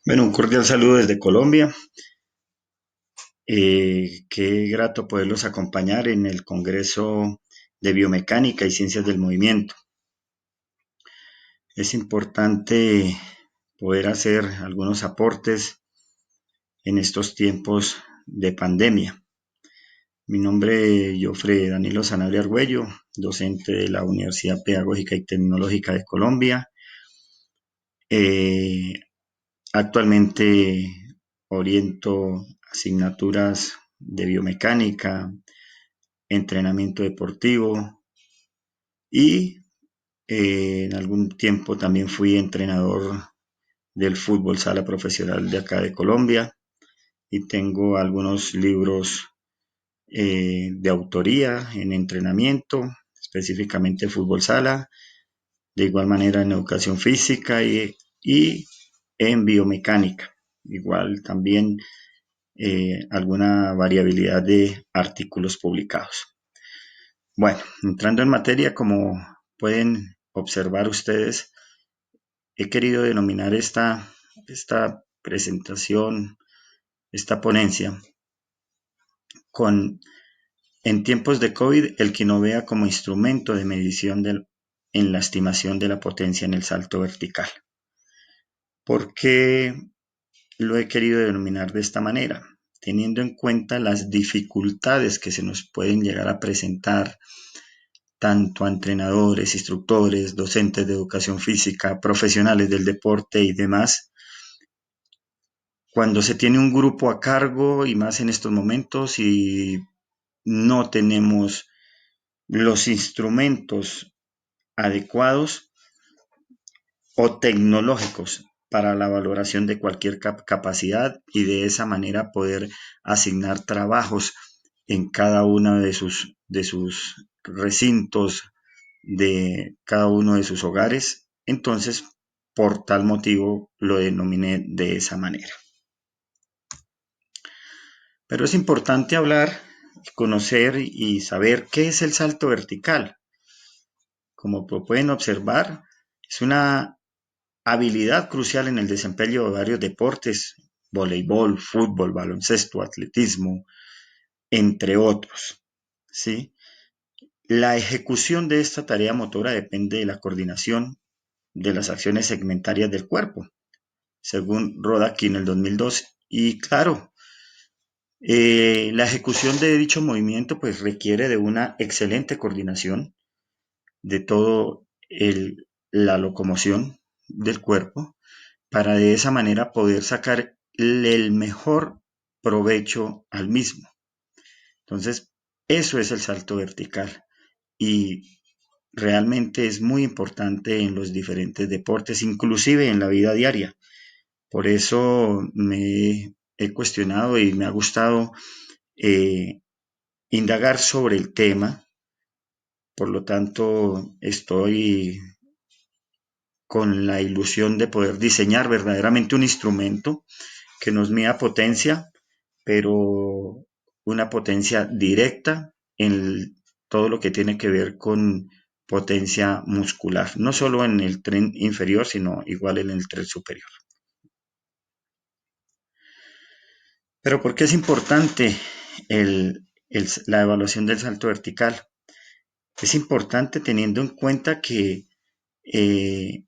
Bueno, un cordial saludo desde Colombia. Qué grato poderlos acompañar en el Congreso de Biomecánica y Ciencias del Movimiento. Es importante poder hacer algunos aportes en estos tiempos de pandemia. Mi nombre es Jofre Danilo Sanabria Argüello, docente de la Universidad Pedagógica y Tecnológica de Colombia. Eh, Actualmente oriento asignaturas de biomecánica, entrenamiento deportivo y en algún tiempo también fui entrenador del fútbol sala profesional de acá de Colombia y tengo algunos libros de autoría en entrenamiento, específicamente fútbol sala, de igual manera en educación física y en biomecánica. Igual también alguna variabilidad de artículos publicados. Bueno, entrando en materia, como pueden observar ustedes, he querido denominar esta presentación, esta ponencia, con en tiempos de COVID, el que no vea como instrumento de medición en la estimación de la potencia en el salto vertical. ¿Por qué lo he querido denominar de esta manera? Teniendo en cuenta las dificultades que se nos pueden llegar a presentar tanto a entrenadores, instructores, docentes de educación física, profesionales del deporte y demás, cuando se tiene un grupo a cargo y más en estos momentos y no tenemos los instrumentos adecuados o tecnológicos para la valoración de cualquier capacidad y de esa manera poder asignar trabajos en cada uno de sus recintos, de cada uno de sus hogares. Entonces, por tal motivo lo denominé de esa manera. Pero es importante hablar, conocer y saber qué es el salto vertical. Como pueden observar, es una habilidad crucial en el desempeño de varios deportes, voleibol, fútbol, baloncesto, atletismo, entre otros. ¿Sí? La ejecución de esta tarea motora depende de la coordinación de las acciones segmentarias del cuerpo, según Rodaki en el 2012. Y claro, la ejecución de dicho movimiento pues requiere de una excelente coordinación de todo la locomoción del cuerpo para de esa manera poder sacar el mejor provecho al mismo. Entonces, eso es el salto vertical y realmente es muy importante en los diferentes deportes, inclusive en la vida diaria. Por eso me he cuestionado y me ha gustado eh, indagar sobre el tema. Por lo tanto, estoy con la ilusión de poder diseñar verdaderamente un instrumento que nos mida potencia, pero una potencia directa en todo lo que tiene que ver con potencia muscular, no solo en el tren inferior, sino igual en el tren superior. Pero ¿por qué es importante la evaluación del salto vertical? Es importante teniendo en cuenta que eh,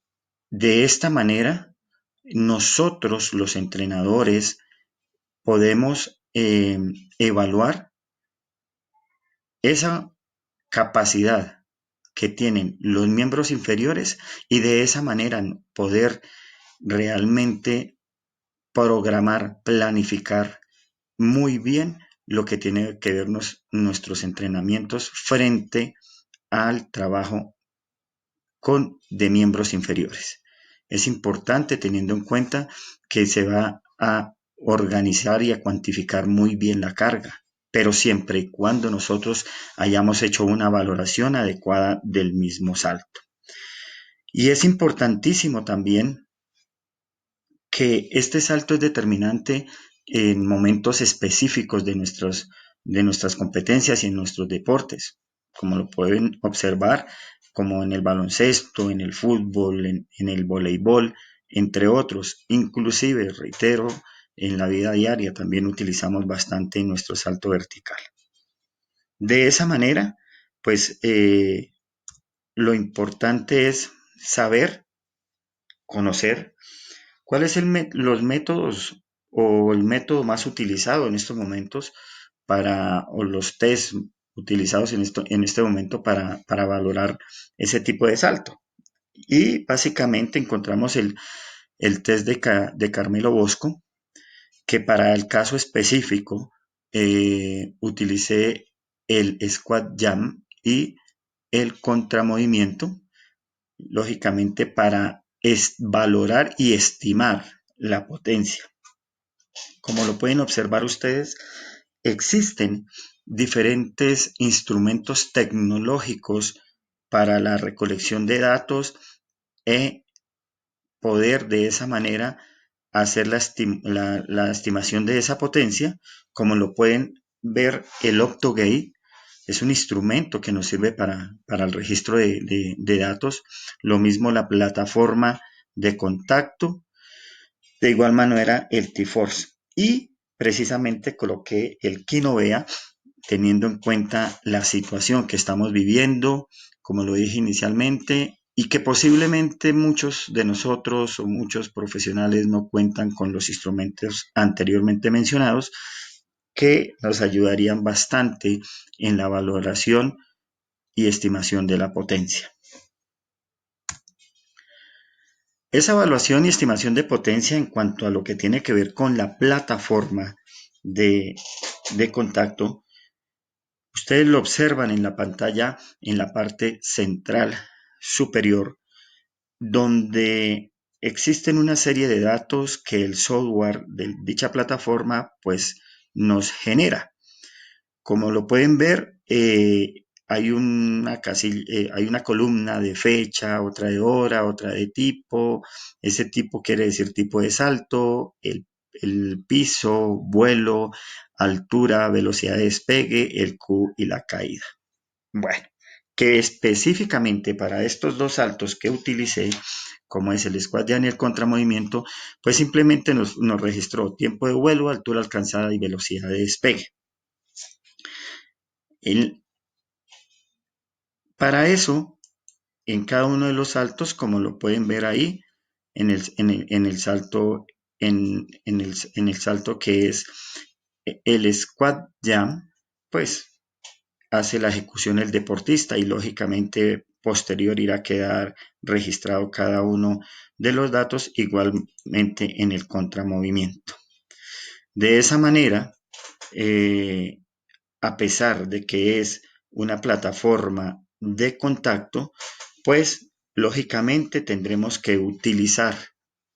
de esta manera nosotros los entrenadores podemos evaluar esa capacidad que tienen los miembros inferiores y de esa manera poder realmente programar, planificar muy bien lo que tiene que ver nuestros entrenamientos frente al trabajo de miembros inferiores. Es importante teniendo en cuenta que se va a organizar y a cuantificar muy bien la carga, pero siempre y cuando nosotros hayamos hecho una valoración adecuada del mismo salto. Y es importantísimo también que este salto es determinante en momentos específicos de nuestras competencias y en nuestros deportes, como lo pueden observar, como en el baloncesto, en el fútbol, en el voleibol, entre otros. Inclusive, reitero, en la vida diaria también utilizamos bastante nuestro salto vertical. De esa manera, pues lo importante es saber, conocer cuáles son los métodos o el método más utilizado en estos momentos o los test utilizados en este momento para valorar ese tipo de salto. Y básicamente encontramos el test de Carmelo Bosco, que para el caso específico utilicé el squat jam y el contramovimiento, lógicamente para valorar y estimar la potencia. Como lo pueden observar ustedes, existen diferentes instrumentos tecnológicos para la recolección de datos e poder de esa manera hacer la estimación de esa potencia. Como lo pueden ver, el OptoGate es un instrumento que nos sirve para el registro de datos. Lo mismo la plataforma de contacto. De igual manera el T-Force. Y precisamente coloqué el Kinovea teniendo en cuenta la situación que estamos viviendo, como lo dije inicialmente, y que posiblemente muchos de nosotros o muchos profesionales no cuentan con los instrumentos anteriormente mencionados que nos ayudarían bastante en la valoración y estimación de la potencia. Esa evaluación y estimación de potencia en cuanto a lo que tiene que ver con la plataforma de contacto, ustedes lo observan en la pantalla en la parte central superior, donde existen una serie de datos que el software de dicha plataforma pues nos genera. Como lo pueden ver, hay hay una columna de fecha, otra de hora, otra de tipo. Ese tipo quiere decir tipo de salto, el piso, vuelo, altura, velocidad de despegue, el Q y la caída. Bueno, que específicamente para estos dos saltos que utilicé, como es el squat jam y el contramovimiento, pues simplemente nos registró tiempo de vuelo, altura alcanzada y velocidad de despegue. Para eso, en cada uno de los saltos, como lo pueden ver ahí, en el salto, en el salto que es el squat jam, pues hace la ejecución el deportista y lógicamente posterior irá a quedar registrado cada uno de los datos igualmente en el contramovimiento. De esa manera, a pesar de que es una plataforma de contacto, pues lógicamente tendremos que utilizar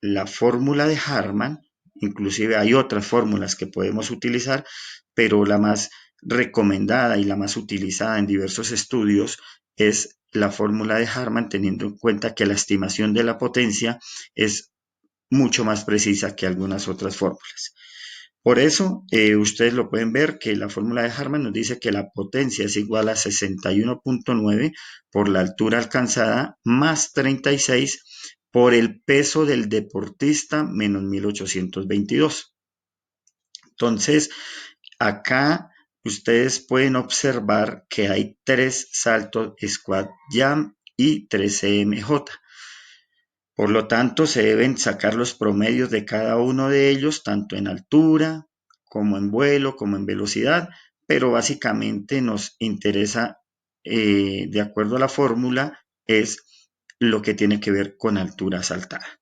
la fórmula de Harman. Inclusive hay otras fórmulas que podemos utilizar, pero la más recomendada y la más utilizada en diversos estudios es la fórmula de Harman, teniendo en cuenta que la estimación de la potencia es mucho más precisa que algunas otras fórmulas. Por eso, ustedes lo pueden ver que la fórmula de Harman nos dice que la potencia es igual a 61.9 por la altura alcanzada más 36 por el peso del deportista menos 1822. Entonces, acá ustedes pueden observar que hay 3 saltos squat jam y 3 CMJ. Por lo tanto, se deben sacar los promedios de cada uno de ellos, tanto en altura, como en vuelo, como en velocidad, pero básicamente nos interesa, de acuerdo a la fórmula, es lo que tiene que ver con altura saltada.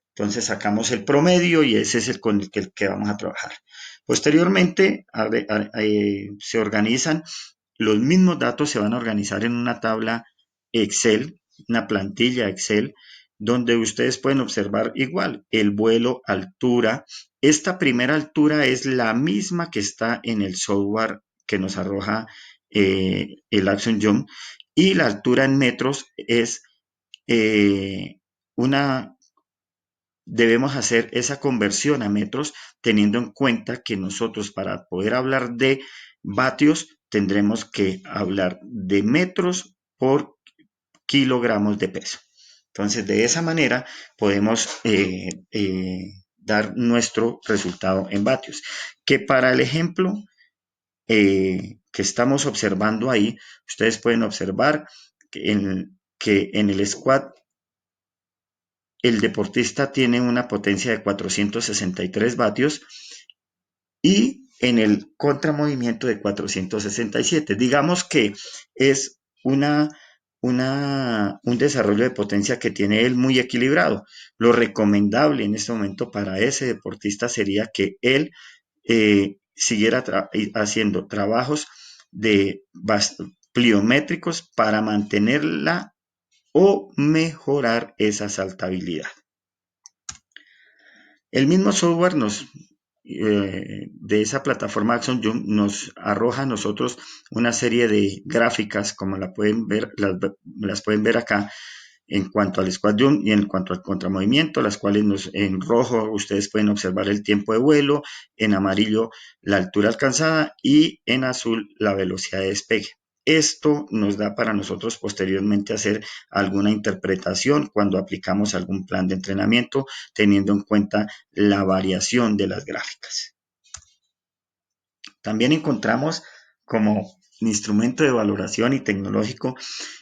Entonces sacamos el promedio y ese es el con el que vamos a trabajar. Posteriormente se organizan, los mismos datos se van a organizar en una tabla Excel, una plantilla Excel, donde ustedes pueden observar igual el vuelo, altura. Esta primera altura es la misma que está en el software que nos arroja el Action Jump, y la altura en metros es una debemos hacer esa conversión a metros teniendo en cuenta que nosotros para poder hablar de vatios tendremos que hablar de metros por kilogramos de peso. Entonces, de esa manera podemos dar nuestro resultado en vatios. Que para el ejemplo que estamos observando ahí, ustedes pueden observar que en el squat el deportista tiene una potencia de 463 vatios y en el contramovimiento de 467. Digamos que es un desarrollo de potencia que tiene él muy equilibrado. Lo recomendable en este momento para ese deportista sería que él siguiera haciendo trabajos de pliométricos para mantenerla o mejorar esa saltabilidad. El mismo software de esa plataforma Action Jump nos arroja a nosotros una serie de gráficas, como la pueden ver, las pueden ver acá, en cuanto al squat jump y en cuanto al contramovimiento, las cuales en rojo ustedes pueden observar el tiempo de vuelo, en amarillo la altura alcanzada y en azul la velocidad de despegue. Esto nos da para nosotros posteriormente hacer alguna interpretación cuando aplicamos algún plan de entrenamiento, teniendo en cuenta la variación de las gráficas. También encontramos como instrumento de valoración y tecnológico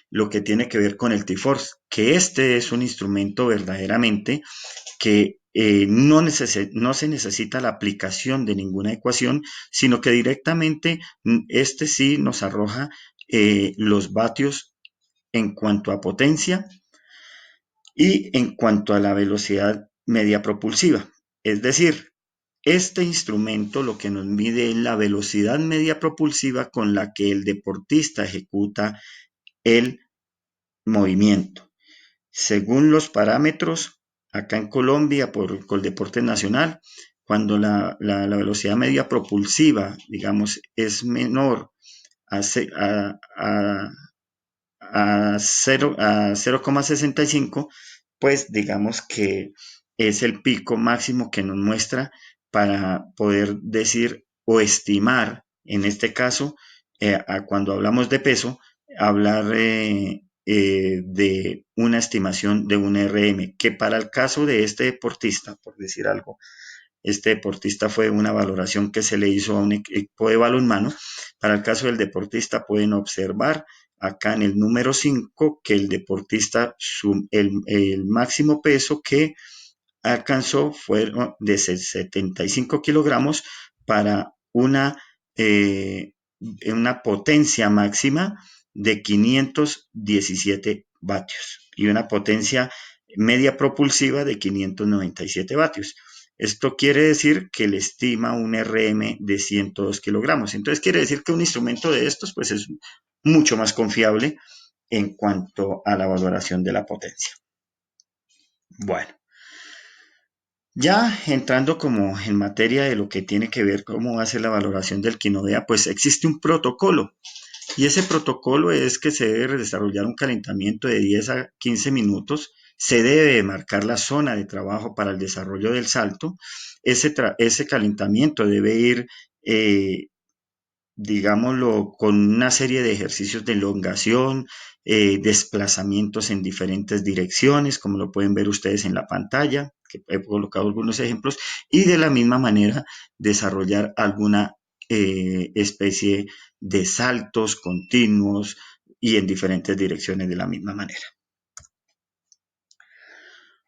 lo que tiene que ver con el T-Force, que este es un instrumento verdaderamente que no se necesita la aplicación de ninguna ecuación, sino que directamente este sí nos arroja los vatios en cuanto a potencia y en cuanto a la velocidad media propulsiva. Es decir, este instrumento lo que nos mide es la velocidad media propulsiva con la que el deportista ejecuta el movimiento. Según los parámetros, acá en Colombia, por Coldeportes Nacional, cuando la velocidad media propulsiva, digamos, es menor a, a 0,65, pues digamos que es el pico máximo que nos muestra para poder decir o estimar, en este caso, cuando hablamos de peso, hablar de una estimación de un RM, que para el caso de este deportista, por decir algo, este deportista fue una valoración que se le hizo a un equipo de balonmano. Para el caso del deportista pueden observar acá en el número 5 que el deportista, el máximo peso que alcanzó fue de 75 kilogramos para una potencia máxima de 517 vatios y una potencia media propulsiva de 597 vatios. Esto quiere decir que le estima un RM de 102 kilogramos. Entonces quiere decir que un instrumento de estos pues es mucho más confiable en cuanto a la valoración de la potencia. Bueno, ya entrando como en materia de lo que tiene que ver cómo hace la valoración del Quinovea, pues existe un protocolo y ese protocolo es que se debe desarrollar un calentamiento de 10 a 15 minutos, se debe marcar la zona de trabajo para el desarrollo del salto, ese calentamiento debe ir digámoslo, con una serie de ejercicios de elongación, desplazamientos en diferentes direcciones, como lo pueden ver ustedes en la pantalla, que he colocado algunos ejemplos, y de la misma manera desarrollar alguna especie de saltos continuos y en diferentes direcciones de la misma manera.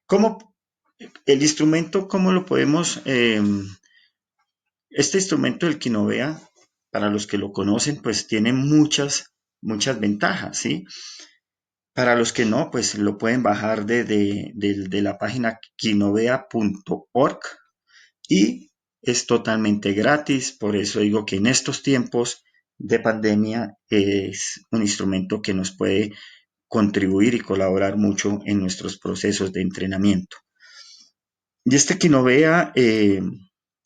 ¿Cómo el instrumento, cómo lo podemos este instrumento del Quinovea, para los que lo conocen, pues tiene muchas ventajas, ¿sí? Para los que no, pues lo pueden bajar de la página quinovea.org y es totalmente gratis, por eso digo que en estos tiempos de pandemia es un instrumento que nos puede contribuir y colaborar mucho en nuestros procesos de entrenamiento. Y este Quinovea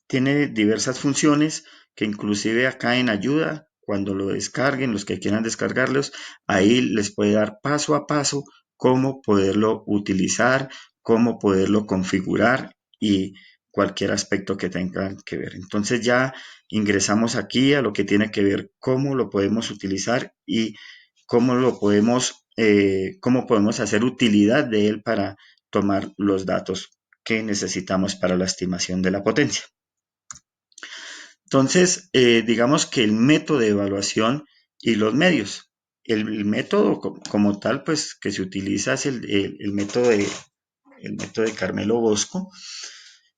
tiene diversas funciones que inclusive acá en ayuda, cuando lo descarguen, los que quieran descargarlos, ahí les puede dar paso a paso cómo poderlo utilizar, cómo poderlo configurar y cualquier aspecto que tengan que ver. Entonces ya ingresamos aquí a lo que tiene que ver cómo lo podemos utilizar y cómo lo podemos cómo podemos hacer utilidad de él para tomar los datos que necesitamos para la estimación de la potencia. Entonces, digamos que el método de evaluación y los medios. El método como tal, pues, que se utiliza es el método de Carmelo Bosco,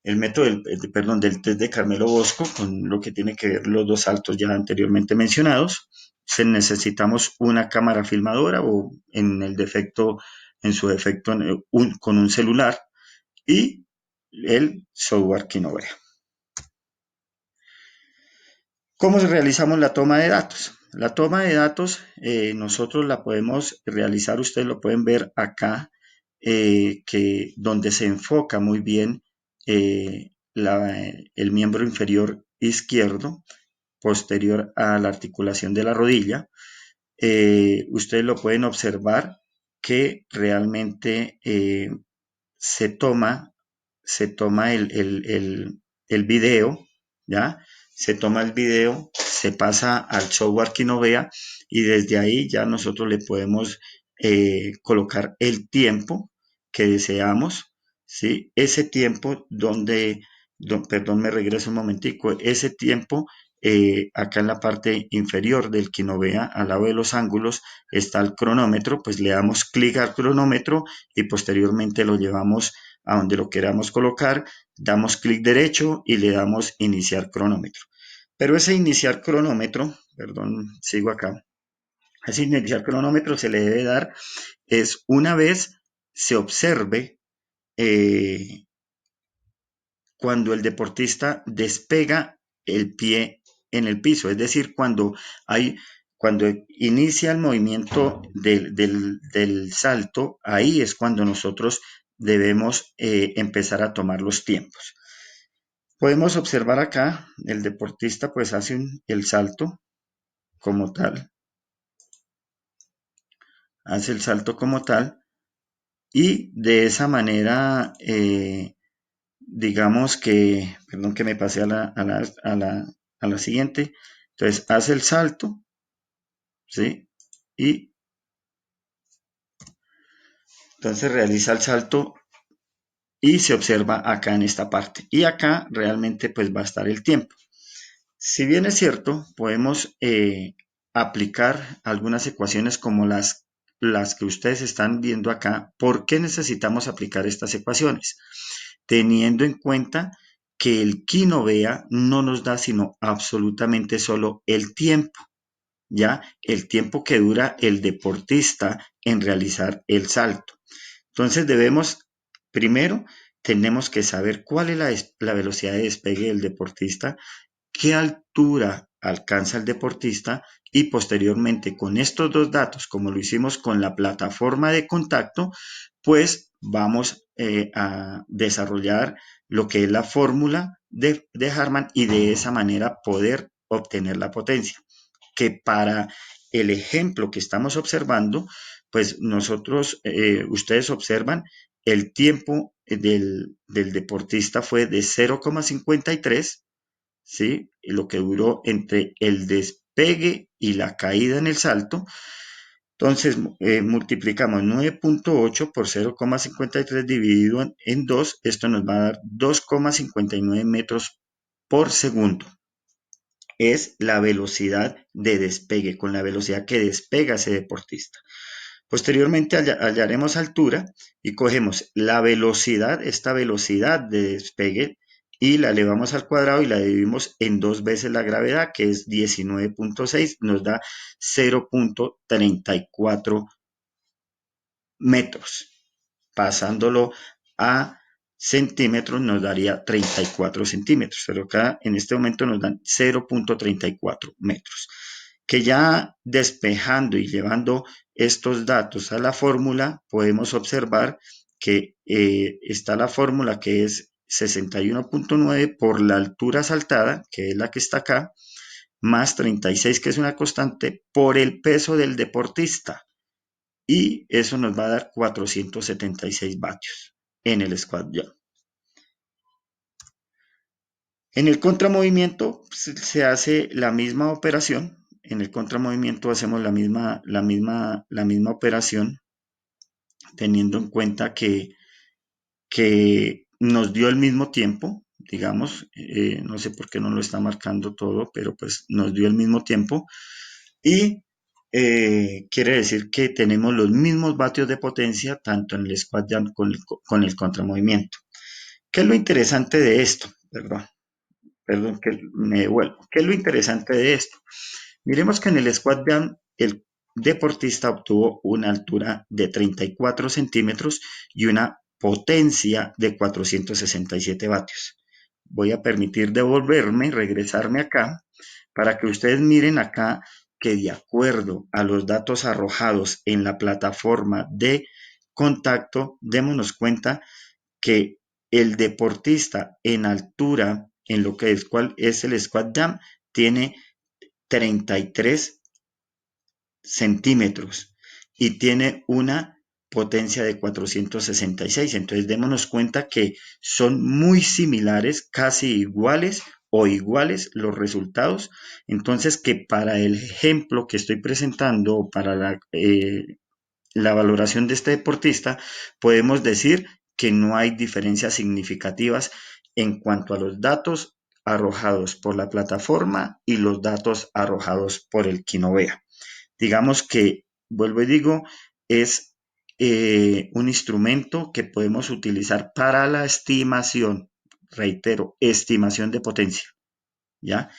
el método del test de Carmelo Bosco, con lo que tiene que ver los dos saltos ya anteriormente mencionados. Necesitamos una cámara filmadora o en su defecto, con un celular y el software Kinovea. ¿Cómo realizamos la toma de datos? La toma de datos nosotros la podemos realizar, ustedes lo pueden ver acá, donde se enfoca muy bien el miembro inferior izquierdo, posterior a la articulación de la rodilla. Ustedes lo pueden observar que realmente se toma el video, ¿ya? Se toma el video, se pasa al software Kinovea y desde ahí ya nosotros le podemos colocar el tiempo que deseamos, ¿sí? Ese tiempo perdón, me regreso un momentico, ese tiempo acá en la parte inferior del Kinovea, al lado de los ángulos, está el cronómetro, pues le damos clic al cronómetro y posteriormente lo llevamos a donde lo queramos colocar, damos clic derecho y le damos iniciar cronómetro. Pero ese iniciar cronómetro, perdón, sigo acá, ese iniciar cronómetro se le debe dar es una vez se observe cuando el deportista despega el pie en el piso, es decir, cuando inicia el movimiento del salto, ahí es cuando nosotros debemos empezar a tomar los tiempos. Podemos observar acá, el deportista pues hace el salto como tal, hace el salto como tal y de esa manera, digamos que, perdón que me pasé a la siguiente, entonces hace el salto, ¿sí? Y entonces realiza el salto y se observa acá en esta parte. Y acá realmente pues va a estar el tiempo. Si bien es cierto, podemos aplicar algunas ecuaciones como las que ustedes están viendo acá. ¿Por qué necesitamos aplicar estas ecuaciones? Teniendo en cuenta que el Kinovea no nos da sino absolutamente solo el tiempo, ¿ya? El tiempo que dura el deportista en realizar el salto. Entonces primero, tenemos que saber cuál es la velocidad de despegue del deportista, qué altura alcanza el deportista y posteriormente con estos dos datos, como lo hicimos con la plataforma de contacto, pues vamos a desarrollar lo que es la fórmula de Harman y de esa manera poder obtener la potencia. Que para el ejemplo que estamos observando, pues ustedes observan el tiempo del deportista fue de 0,53, ¿sí? Lo que duró entre el despegue y la caída en el salto. Entonces, multiplicamos 9.8 por 0,53 dividido en 2. Esto nos va a dar 2,59 metros por segundo. Es la velocidad de despegue, con la velocidad que despega ese deportista. Posteriormente hallaremos altura y cogemos la velocidad, esta velocidad de despegue, y la elevamos al cuadrado y la dividimos en 2 veces la gravedad, que es 19.6, nos da 0.34 metros. Pasándolo a centímetros nos daría 34 centímetros, pero acá en este momento nos dan 0.34 metros. Que ya despejando y llevando estos datos a la fórmula, podemos observar que está la fórmula que es 61.9 por la altura saltada, que es la que está acá, más 36, que es una constante, por el peso del deportista. Y eso nos va a dar 476 vatios en el squat jump. En el contramovimiento se hace la misma operación. en el contramovimiento hacemos la misma operación, teniendo en cuenta que nos dio el mismo tiempo, digamos, no sé por qué no lo está marcando todo, pero pues nos dio el mismo tiempo y quiere decir que tenemos los mismos vatios de potencia tanto en el squat jump con el contramovimiento. ¿Qué es lo interesante de esto? Perdón que me devuelvo. ¿Qué es lo interesante de esto? Miremos que en el squat jump el deportista obtuvo una altura de 34 centímetros y una potencia de 467 vatios. Voy a permitir regresarme acá, para que ustedes miren acá que de acuerdo a los datos arrojados en la plataforma de contacto, démonos cuenta que el deportista en altura, en lo que es, cuál es el squat jump, tiene 33 centímetros y tiene una potencia de 466. Entonces démonos cuenta que son muy similares, casi iguales o iguales los resultados. Entonces que para el ejemplo que estoy presentando, para la valoración de este deportista, podemos decir que no hay diferencias significativas en cuanto a los datos arrojados por la plataforma y los datos arrojados por el Quinovea. Digamos que, vuelvo y digo, es un instrumento que podemos utilizar para la estimación, reitero, estimación de potencia, ¿ya?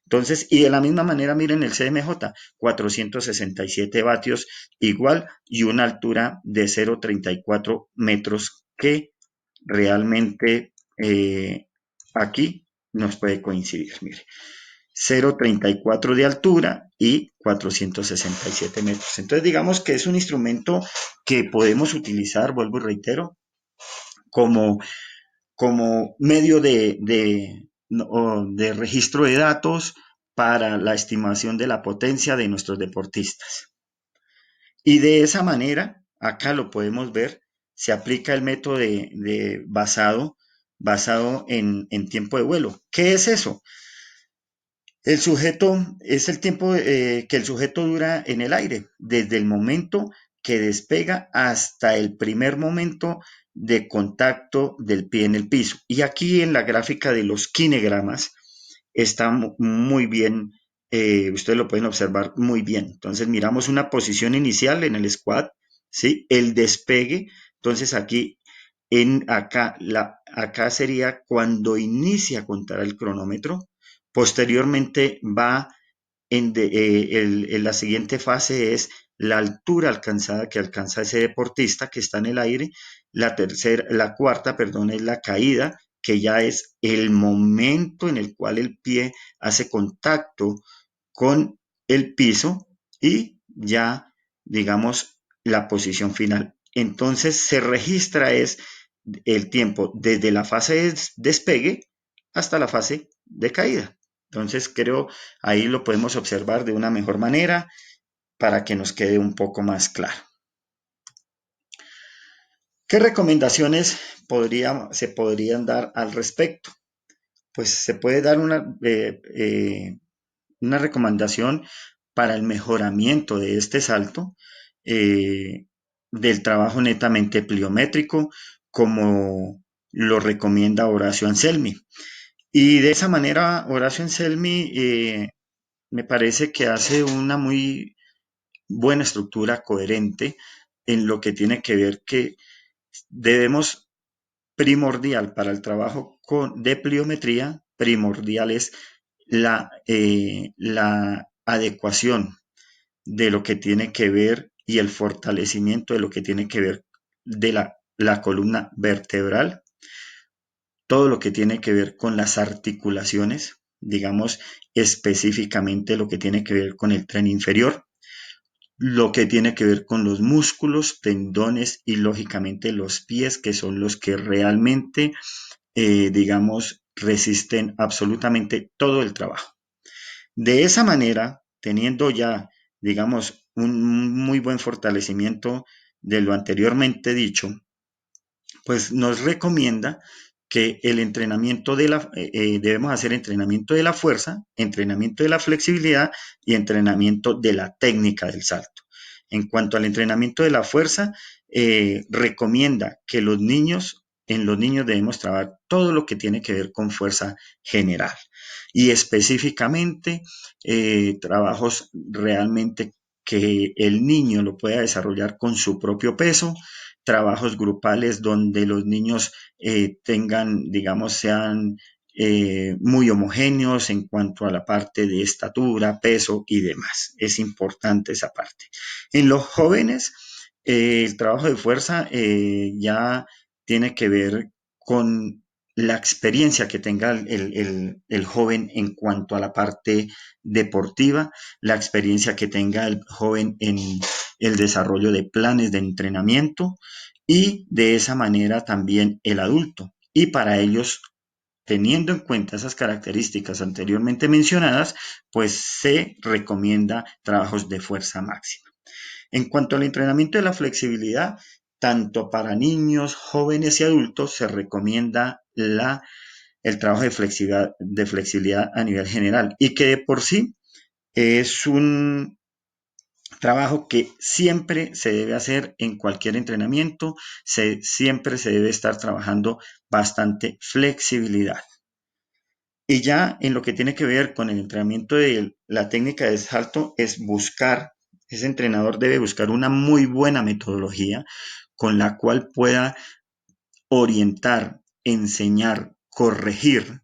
Entonces, y de la misma manera, miren el CMJ, 467 vatios igual y una altura de 0,34 metros que realmente aquí nos puede coincidir, mire. 0,34 de altura y 467 metros. Entonces, digamos que es un instrumento que podemos utilizar, vuelvo y reitero, como, como medio de registro de datos para la estimación de la potencia de nuestros deportistas. Y de esa manera, acá lo podemos ver, se aplica el método basado en tiempo de vuelo. ¿Qué es eso? El sujeto es el tiempo que el sujeto dura en el aire, desde el momento que despega hasta el primer momento de contacto del pie en el piso. Y aquí en la gráfica de los kinegramas está muy bien, ustedes lo pueden observar muy bien. Entonces miramos una posición inicial en el squat, ¿sí? El despegue, entonces aquí acá sería cuando inicia a contar el cronómetro. Posteriormente la siguiente fase es la altura alcanzada que alcanza ese deportista que está en el aire. La cuarta, perdón, es la caída, que ya es el momento en el cual el pie hace contacto con el piso y ya, digamos, la posición final. Entonces se registra es el tiempo desde la fase de despegue hasta la fase de caída. Entonces creo ahí lo podemos observar de una mejor manera para que nos quede un poco más claro. ¿Qué recomendaciones se podrían dar al respecto? Pues se puede dar una recomendación para el mejoramiento de este salto, del trabajo netamente pliométrico, como lo recomienda Horacio Anselmi. Y de esa manera, Horacio Anselmi me parece que hace una muy buena estructura coherente en lo que tiene que ver que debemos, primordial para el trabajo de pliometría, primordial es la adecuación de lo que tiene que ver y el fortalecimiento de lo que tiene que ver de la columna vertebral, todo lo que tiene que ver con las articulaciones, digamos específicamente lo que tiene que ver con el tren inferior, lo que tiene que ver con los músculos, tendones y lógicamente los pies, que son los que realmente, digamos, resisten absolutamente todo el trabajo. De esa manera, teniendo ya, digamos, un muy buen fortalecimiento de lo anteriormente dicho, pues nos recomienda que el entrenamiento debemos hacer entrenamiento de la fuerza, entrenamiento de la flexibilidad y entrenamiento de la técnica del salto. En cuanto al entrenamiento de la fuerza, recomienda que en los niños debemos trabajar todo lo que tiene que ver con fuerza general y específicamente trabajos realmente que el niño lo pueda desarrollar con su propio peso, trabajos grupales donde los niños tengan, digamos, sean muy homogéneos en cuanto a la parte de estatura, peso y demás. Es importante esa parte. En los jóvenes, el trabajo de fuerza ya tiene que ver con la experiencia que tenga el joven en cuanto a la parte deportiva, la experiencia que tenga el joven en el desarrollo de planes de entrenamiento y de esa manera también el adulto. Y para ellos, teniendo en cuenta esas características anteriormente mencionadas, pues se recomienda trabajos de fuerza máxima. En cuanto al entrenamiento de la flexibilidad, tanto para niños, jóvenes y adultos se recomienda el trabajo de flexibilidad a nivel general y que de por sí es un trabajo que siempre se debe hacer en cualquier entrenamiento, siempre se debe estar trabajando bastante flexibilidad. Y ya en lo que tiene que ver con el entrenamiento de la técnica de salto es ese entrenador debe buscar una muy buena metodología con la cual pueda orientar, enseñar, corregir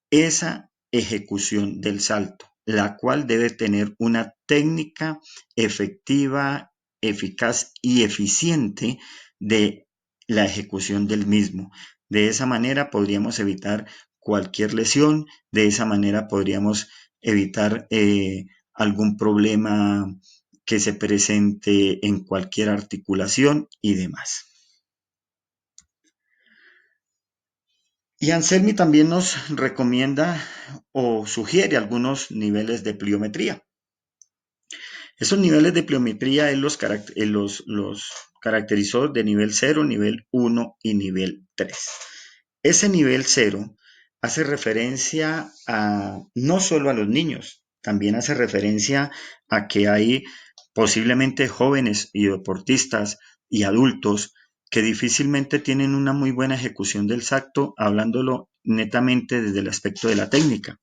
esa ejecución del salto, la cual debe tener una técnica efectiva, eficaz y eficiente de la ejecución del mismo. De esa manera podríamos evitar cualquier lesión, de esa manera podríamos evitar algún problema que se presente en cualquier articulación y demás. Y Anselmi también nos recomienda o sugiere algunos niveles de pliometría. Esos niveles de pliometría él los caracterizó de nivel 0, nivel 1 y nivel 3. Ese nivel 0 hace referencia no solo a los niños, también hace referencia a que hay posiblemente jóvenes y deportistas y adultos que difícilmente tienen una muy buena ejecución del salto, hablándolo netamente desde el aspecto de la técnica.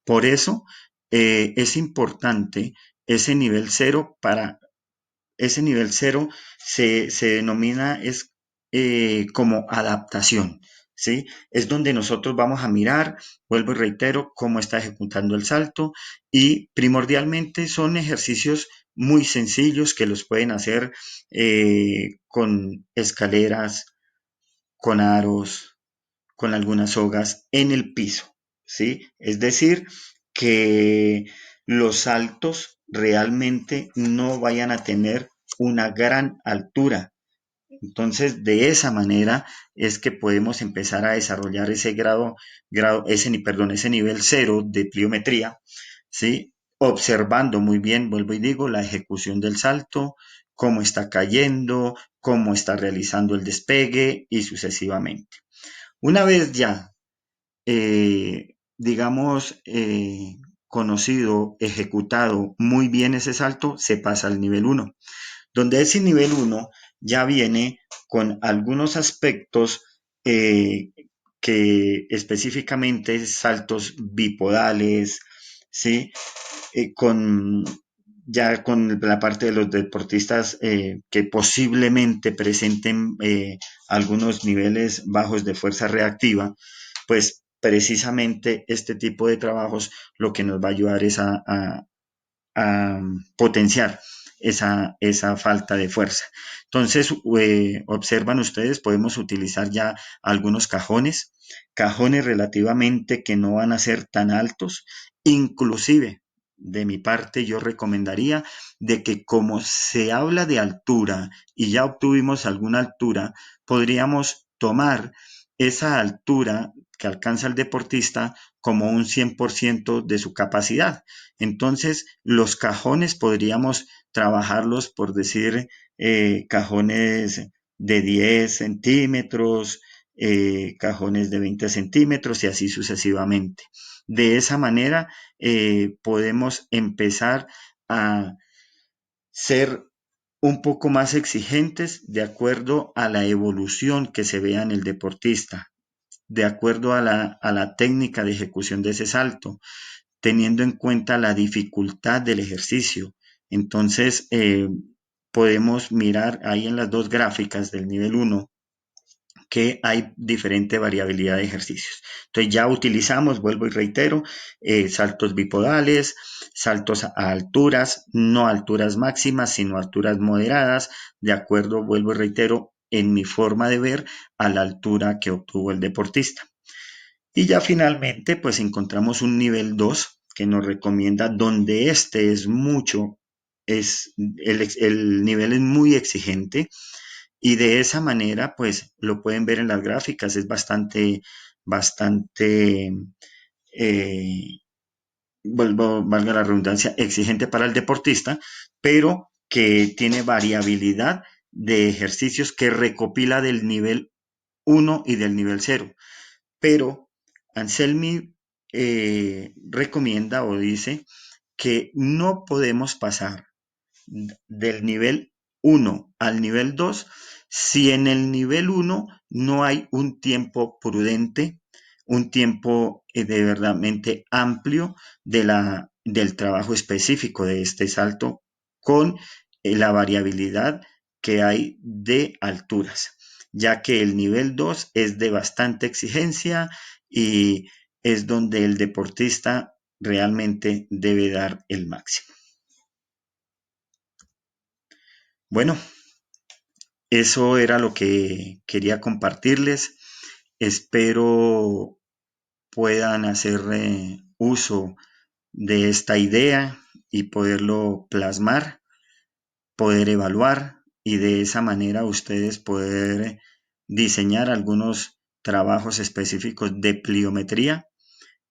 Por eso es importante ese nivel cero ese nivel cero se denomina como adaptación, ¿sí? Es donde nosotros vamos a mirar, vuelvo y reitero, cómo está ejecutando el salto y primordialmente son ejercicios muy sencillos que los pueden hacer con escaleras, con aros, con algunas sogas en el piso, ¿sí? Es decir, que los saltos realmente no vayan a tener una gran altura. Entonces, de esa manera es que podemos empezar a desarrollar ese nivel cero de pliometría, ¿sí? Observando muy bien, vuelvo y digo, la ejecución del salto, cómo está cayendo, cómo está realizando el despegue y sucesivamente. Una vez ya, digamos, conocido, ejecutado muy bien ese salto, se pasa al nivel 1, donde ese nivel 1 ya viene con algunos aspectos que específicamente saltos bipodales, ¿sí? Con ya con la parte de los deportistas que posiblemente presenten algunos niveles bajos de fuerza reactiva, pues precisamente este tipo de trabajos lo que nos va a ayudar es a potenciar esa falta de fuerza. Entonces, observan ustedes, podemos utilizar ya algunos cajones relativamente que no van a ser tan altos, inclusive de mi parte yo recomendaría de que como se habla de altura y ya obtuvimos alguna altura, podríamos tomar esa altura que alcanza el deportista como un 100% de su capacidad. Entonces, los cajones podríamos trabajarlos por decir cajones de 10 centímetros, cajones de 20 centímetros y así sucesivamente. De esa manera podemos empezar a ser un poco más exigentes de acuerdo a la evolución que se vea en el deportista, de acuerdo a la técnica de ejecución de ese salto, teniendo en cuenta la dificultad del ejercicio. Entonces, podemos mirar ahí en las dos gráficas del nivel uno que hay diferente variabilidad de ejercicios. Entonces ya utilizamos, vuelvo y reitero, saltos bipodales, saltos a alturas, no alturas máximas, sino alturas moderadas, de acuerdo, vuelvo y reitero, en mi forma de ver a la altura que obtuvo el deportista. Y ya finalmente, pues encontramos un nivel 2 que nos recomienda donde este es mucho, el nivel es muy exigente y de esa manera, pues lo pueden ver en las gráficas, es bastante, eh, valga la redundancia, exigente para el deportista, pero que tiene variabilidad de ejercicios que recopila del nivel uno y del nivel cero. Pero Anselmi recomienda o dice que no podemos pasar del nivel uno al nivel 2 si en el nivel uno no hay un tiempo prudente, un tiempo de verdaderamente amplio del trabajo específico de este salto con la variabilidad que hay de alturas, ya que el nivel 2 es de bastante exigencia y es donde el deportista realmente debe dar el máximo. Bueno, eso era lo que quería compartirles. Espero puedan hacer uso de esta idea y poderlo plasmar, poder evaluar y de esa manera ustedes poder diseñar algunos trabajos específicos de pliometría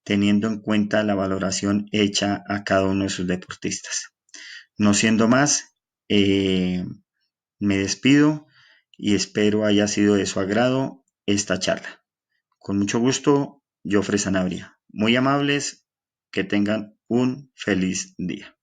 teniendo en cuenta la valoración hecha a cada uno de sus deportistas. No siendo más, me despido y espero haya sido de su agrado esta charla. Con mucho gusto, Jofre Sanabria. Muy amables, que tengan un feliz día.